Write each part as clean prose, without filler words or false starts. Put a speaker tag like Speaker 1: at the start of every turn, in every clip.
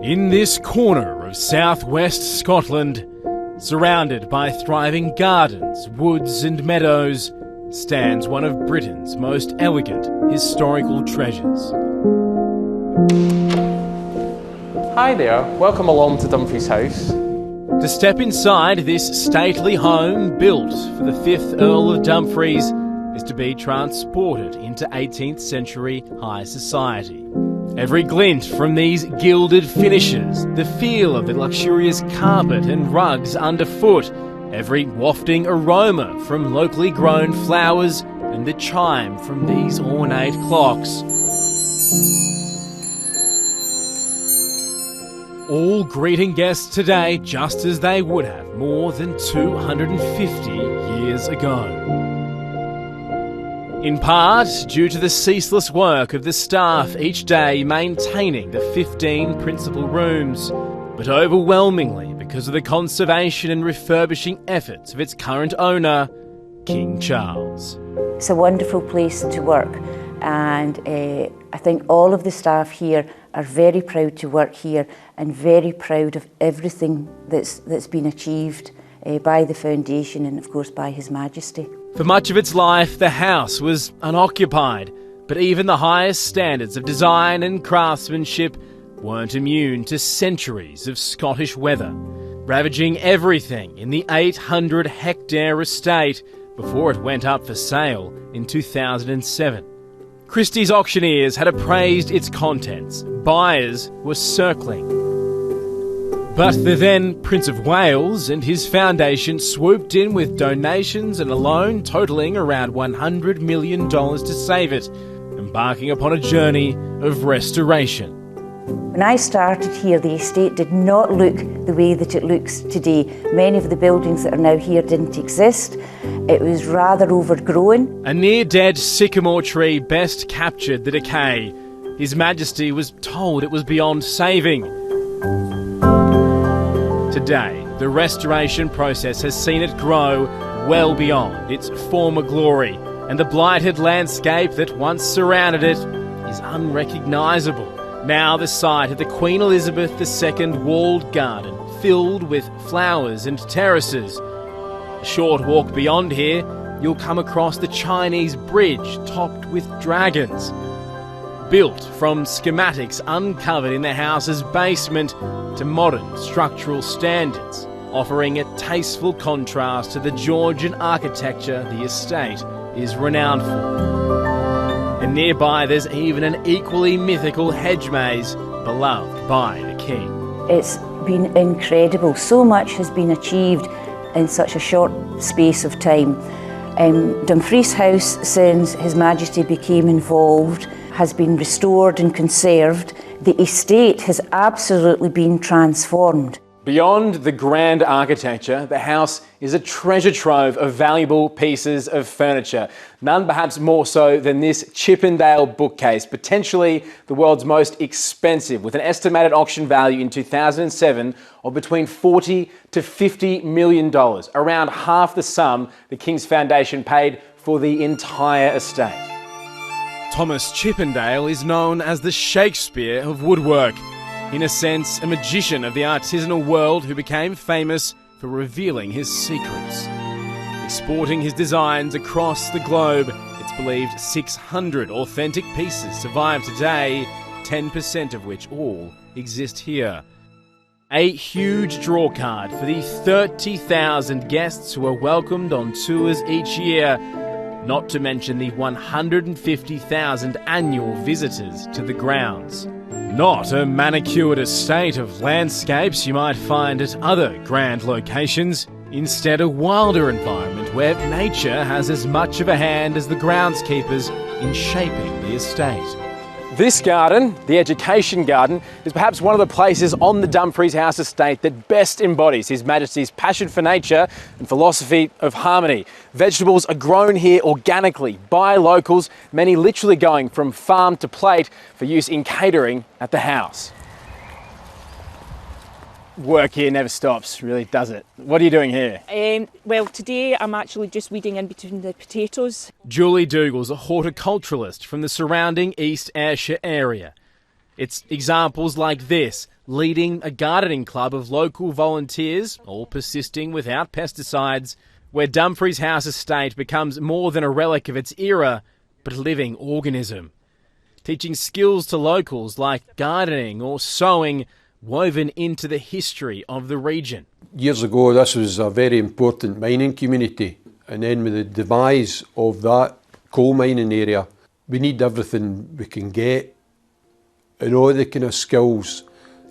Speaker 1: In this corner of southwest Scotland, surrounded by thriving gardens, woods and meadows, stands one of Britain's most elegant historical treasures.
Speaker 2: Hi there, welcome along to Dumfries House.
Speaker 1: To step inside this stately home built for the 5th Earl of Dumfries is to be transported into 18th century high society. Every glint from these gilded finishes, the feel of the luxurious carpet and rugs underfoot, every wafting aroma from locally grown flowers and the chime from these ornate clocks. All greeting guests today just as they would have more than 250 years ago. In part due to the ceaseless work of the staff each day maintaining the 15 principal rooms, but overwhelmingly because of the conservation and refurbishing efforts of its current owner, King Charles.
Speaker 3: It's a wonderful place to work, and I think all of the staff here are very proud to work here and very proud of everything that's been achieved by the foundation and of course by His Majesty.
Speaker 1: For much of its life, the house was unoccupied, but even the highest standards of design and craftsmanship weren't immune to centuries of Scottish weather, ravaging everything in the 800-hectare estate before it went up for sale in 2007. Christie's auctioneers had appraised its contents. Buyers were circling. But the then Prince of Wales and his foundation swooped in with donations and a loan totalling around $100 million to save it, embarking upon a journey of restoration.
Speaker 3: When I started here, the estate did not look the way that it looks today. Many of the buildings that are now here didn't exist. It was rather overgrown.
Speaker 1: A near-dead sycamore tree best captured the decay. His Majesty was told it was beyond saving. Today, the restoration process has seen it grow well beyond its former glory, and the blighted landscape that once surrounded it is unrecognisable. Now the site of the Queen Elizabeth II walled garden, filled with flowers and terraces. A short walk beyond here, you'll come across the Chinese bridge topped with dragons. Built from schematics uncovered in the house's basement to modern structural standards, offering a tasteful contrast to the Georgian architecture the estate is renowned for. And nearby there's even an equally mythical hedge maze beloved by the King.
Speaker 3: It's been incredible. So much has been achieved in such a short space of time. Dumfries House, since His Majesty became involved, has been restored and conserved. The estate has absolutely been transformed.
Speaker 1: Beyond the grand architecture, the house is a treasure trove of valuable pieces of furniture. None perhaps more so than this Chippendale bookcase, potentially the world's most expensive, with an estimated auction value in 2007 of between $40 to $50 million, around half the sum the King's Foundation paid for the entire estate. Thomas Chippendale is known as the Shakespeare of woodwork. In a sense, a magician of the artisanal world who became famous for revealing his secrets. Exporting his designs across the globe, it's believed 600 authentic pieces survive today, 10% of which all exist here. A huge drawcard for the 30,000 guests who are welcomed on tours each year, not to mention the 150,000 annual visitors to the grounds. Not a manicured estate of landscapes you might find at other grand locations. Instead, a wilder environment where nature has as much of a hand as the groundskeepers in shaping the estate. This garden, the Education Garden, is perhaps one of the places on the Dumfries House estate that best embodies His Majesty's passion for nature and philosophy of harmony. Vegetables are grown here organically by locals, many literally going from farm to plate for use in catering at the house. Work here never stops, really, does it? What are you doing here?
Speaker 4: Well, today I'm actually just weeding in between the potatoes.
Speaker 1: Julie Dougal's a horticulturalist from the surrounding East Ayrshire area. It's examples like this, leading a gardening club of local volunteers, all persisting without pesticides, where Dumfries House estate becomes more than a relic of its era, but a living organism. Teaching skills to locals like gardening or sewing, woven into the history of the region.
Speaker 5: Years ago, this was a very important mining community, and then with the demise of that coal mining area, we need everything we can get, and all the kind of skills,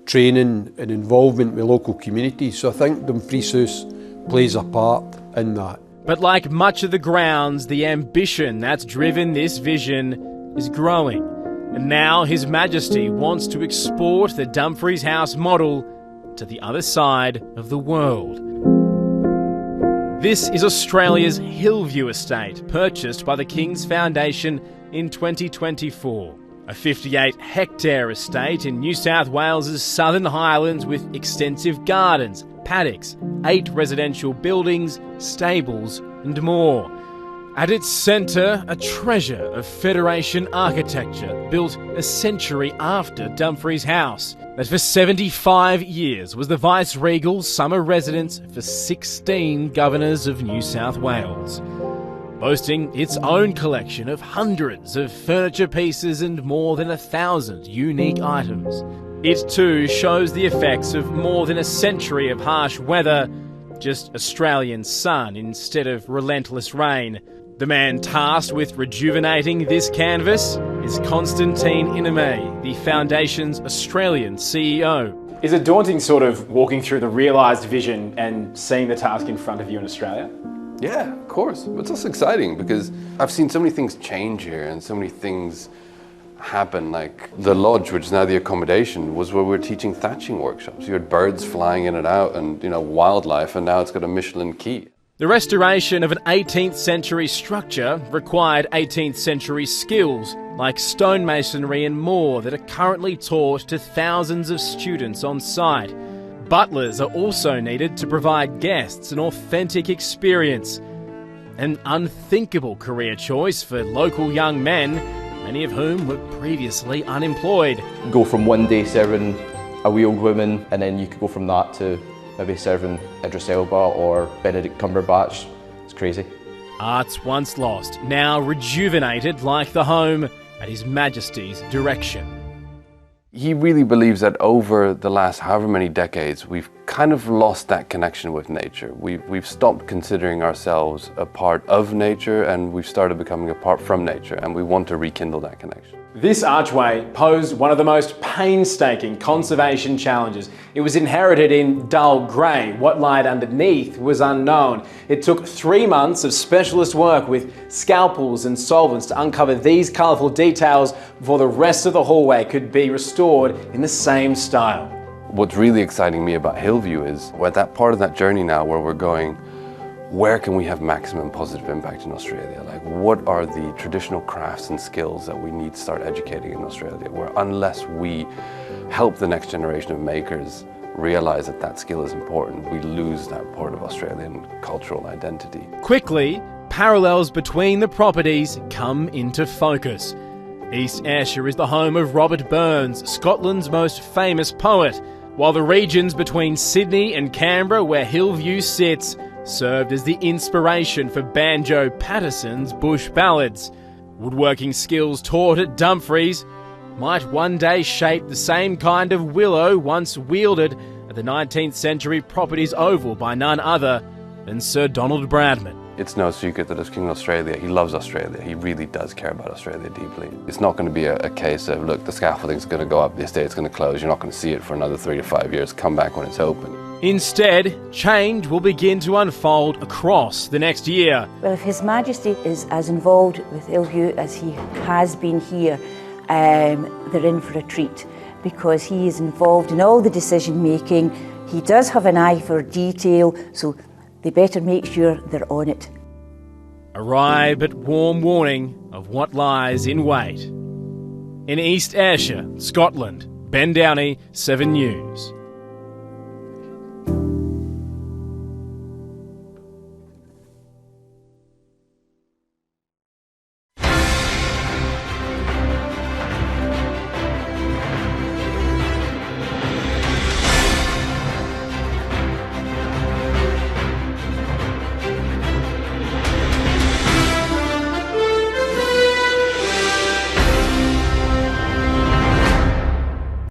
Speaker 5: training and involvement with local communities. So I think Dumfries House plays a part in that.
Speaker 1: But like much of the grounds, the ambition that's driven this vision is growing. And now His Majesty wants to export the Dumfries House model to the other side of the world. This is Australia's Hillview Estate, purchased by the King's Foundation in 2024. A 58-hectare estate in New South Wales' southern Highlands with extensive gardens, paddocks, 8 residential buildings, stables and more. At its centre, a treasure of Federation architecture built a century after Dumfries House, that for 75 years was the vice-regal summer residence for 16 governors of New South Wales. Boasting its own collection of hundreds of furniture pieces and more than 1,000 unique items. It too shows the effects of more than a century of harsh weather, just Australian sun instead of relentless rain. The man tasked with rejuvenating this canvas is Constantine Iname, the Foundation's Australian CEO.
Speaker 6: Is it daunting sort of walking through the realised vision and seeing the task in front of you in Australia?
Speaker 7: Yeah, of course. It's also exciting because I've seen so many things change here and so many things happen. Like the lodge, which is now the accommodation, was where we were teaching thatching workshops. You had birds flying in and out and, wildlife, and now it's got a Michelin key.
Speaker 1: The restoration of an 18th century structure required 18th century skills like stonemasonry and more that are currently taught to thousands of students on site. Butlers are also needed to provide guests an authentic experience. An unthinkable career choice for local young men, many of whom were previously unemployed.
Speaker 8: Go from one day serving a wee old woman, and then you could go from that to maybe serving Idris Elba or Benedict Cumberbatch. It's crazy.
Speaker 1: Arts once lost, now rejuvenated like the home at His Majesty's direction.
Speaker 7: He really believes that over the last however many decades, we've kind of lost that connection with nature. We've stopped considering ourselves a part of nature, and we've started becoming a part from nature, and we want to rekindle that connection.
Speaker 6: This archway posed one of the most painstaking conservation challenges. It was inherited in dull grey. What lied underneath was unknown. It took 3 months of specialist work with scalpels and solvents to uncover these colourful details before the rest of the hallway could be restored in the same style.
Speaker 7: What's really exciting me about Hillview is we're at that part of that journey now where we're going, where can we have maximum positive impact in Australia? Like, what are the traditional crafts and skills that we need to start educating in Australia? Where unless we help the next generation of makers realize that that skill is important, we lose that part of Australian cultural identity.
Speaker 1: Quickly, parallels between the properties come into focus. East Ayrshire is the home of Robert Burns, Scotland's most famous poet, while the regions between Sydney and Canberra, where Hillview sits, served as the inspiration for Banjo Patterson's bush ballads. Woodworking skills taught at Dumfries might one day shape the same kind of willow once wielded at the 19th century property's oval by none other than Sir Donald Bradman.
Speaker 7: It's no secret that as King of Australia, he loves Australia. He really does care about Australia deeply. It's not going to be a case of, look, the scaffolding's going to go up, the estate's going to close, you're not going to see it for another 3 to 5 years, come back when it's open.
Speaker 1: Instead, change will begin to unfold across the next year.
Speaker 3: Well, if His Majesty is as involved with Hillview as he has been here, they're in for a treat because he is involved in all the decision making. He does have an eye for detail, so they better make sure they're on it.
Speaker 1: A wry but warm warning of what lies in wait. In East Ayrshire, Scotland, Ben Downey, 7 News.